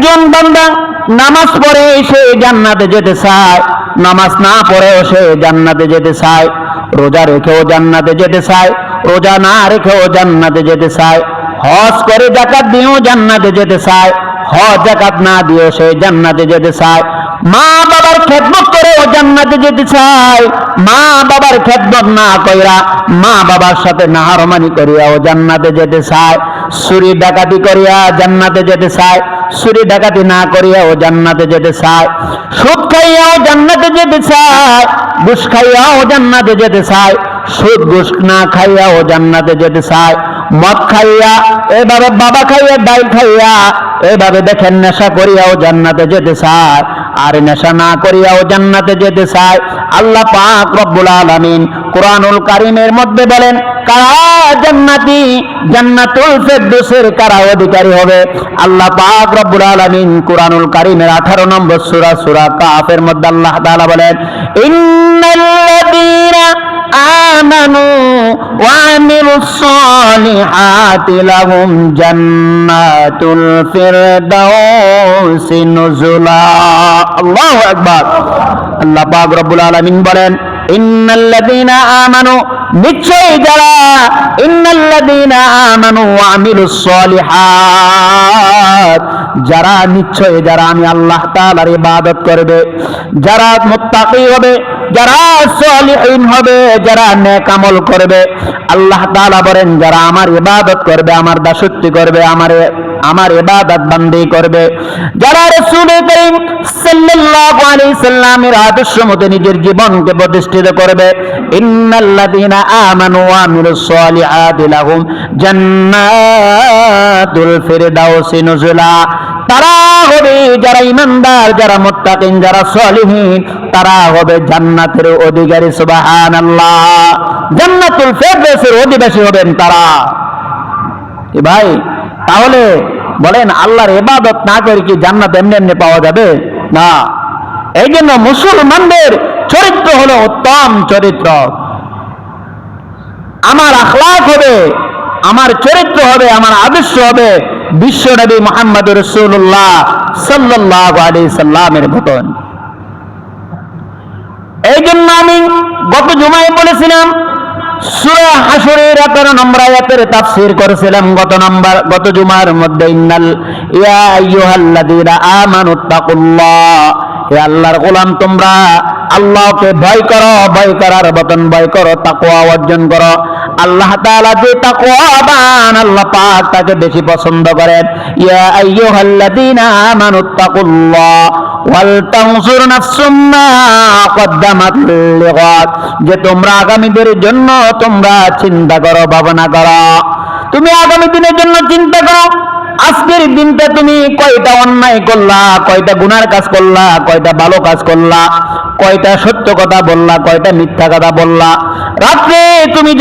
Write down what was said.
একজন বান্দা নামাজ পড়ে সে জান্নাতে যেতে চায়, নামাজ না পড়েও সে জান্নাতে যেতে চায়, রোজা রেখেও জান্নাতে যেতে চায়, রোজা না রেখেও জান্নাতে যেতে চায়, হজ করে যাকাত দিয়েও জান্নাতে যেতে চায়, হজ যাকাত না দিয়েও সে জান্নাতে যেতে চায়, মা বাবার খেদমত করেও জান্নাতে যেতে চায়, মা বাবার খেদমত না কইরা মা বাবার সাথে নাহারমানি করিয়াও জান্নাতে যেতে চায়, চুরি ডাকাতি করিয়া জান্নাতে যেতে চায়, চুরি ডাকাতি না করিয়াও জান্নাতে যেতে চায়, সুদ খাইয়াও জান্নাতে যেতে চায়, ঘুষ খাইয়াও জান্নাতে যেতে চায়, সুদ ঘুষ না খাইয়াও জান্নাতে যেতে চায়, মদ খাইয়া এভাবে বাবা খাইয়া ডাইল খাইয়া এভাবে দেখেন নেশা করিয়াও জান্নাতে যেতে চায়, আর নেশা না করিয়াও জান্নাতে যেতে চায়। আল্লাহ পাক রব্বুল আলামিন কুরআনুল কারীমের মধ্যে বলেন, কারা জান্নাতি, জান্নাতুল ফিরদৌসের কারা অধিকারী হবে? আল্লাহ পাক রব্বুল আলামিন কুরআনুল কারীমের 18 নম্বর সূরা সূরা কাফের মধ্যে আল্লাহ তাআলা বলেন, ইন্নাল্লাযীনা আমানু ওয়া আমিলুস সালিহাতি লাহুম জান্নাতুল ফিরদাউসি নুজুলা। আল্লাহু আকবার। আল্লাহ পাক রব্বুল আলামিন বলেন, ইন্নাল্লাযীনা আমানু, নিশ্চয়ই যারা, ইন্নাল্লাযীনা আমানু ওয়া আমিলুস সালিহাত, যারা নিশ্চয়ই যারা আমি আল্লাহ তাআলার ইবাদত করবে, যারা মুত্তাকি হবে, যারা সালিহিন হবে, যারা নেক আমল করবে, আল্লাহ তাআলা বলেন যারা আমার ইবাদত করবে, আমার দাসত্ব করবে, আমার ইবাদত বান্দি করবে, যারা রাসূল করিম সাল্লাল্লাহু আলাইহি সাল্লামের আদর্শ মতে নিজের জীবনকে প্রতিষ্ঠিত করবে, ইন্নাল্লাযীনা আমানু ওয়া আমিলুস সালিহাতি লাহুম জান্নাতুল ফিরদাউসি নুজুলা, তারা হবে যারা ঈমানদার, যারা মুত্তাকিন, যারা সালিহিন, তারা হবে জান্নাতের অধিকারী। সুবহানাল্লাহ। জান্নাতুল ফিরদাউসের অধিবাসী হবেন তারা। ভাই, তাহলে বলেন আল্লাহর ইবাদত না করে কি জান্নাত এমনি এমনি পাওয়া যাবে? না। এই জন্য মুসলমানদের চরিত্র হলো উত্তম চরিত্র। আমার আখলাক হবে, আমার চরিত্র হবে, আমার আদর্শ হবে বিশ্বনবী মুহাম্মদুর রাসূলুল্লাহ সাল্লাল্লাহু আলাইহি সাল্লামের মতন। এই জন্য আমি গত জুমায় বলেছিলাম, সূরা হাশরের 18 নম্বর আয়াতের তাফসীর করেছিলাম গত জুমার মধ্যে, ইয়া আইয়ুহাল্লাযীনা আমানুত্তাকুল্লাহ, হে আল্লাহর গোলাম তোমরা আল্লাহকে ভয় করো, ভয় করার বতন ভয় করো, তাকওয়া অর্জন করো। আল্লাহ তাআলা যে তাকওয়াবান আল্লাহ পাক তাকে বেশি পছন্দ করেন। ইয়া আইয়ুহাল্লাযীনা আমানুত্তাকুল্লাহ ওয়াল তানজুর নাফসুম মা কদ্দামাত লিগাদ, যে তোমরা আগামীদের জন্য তোমরা চিন্তা করো, ভাবনা করো, তুমি আগামী দিনের জন্য চিন্তা করো। আজকের দিনটা তুমি কয়টা অন্যায় করলা, কয়টা গুনার কাজ করলা, কয়টা ভালো কাজ করলা, কয়টা সত্য কথা বললা, কয়টা মিথ্যা কথা বললা। রাত্রে তুমি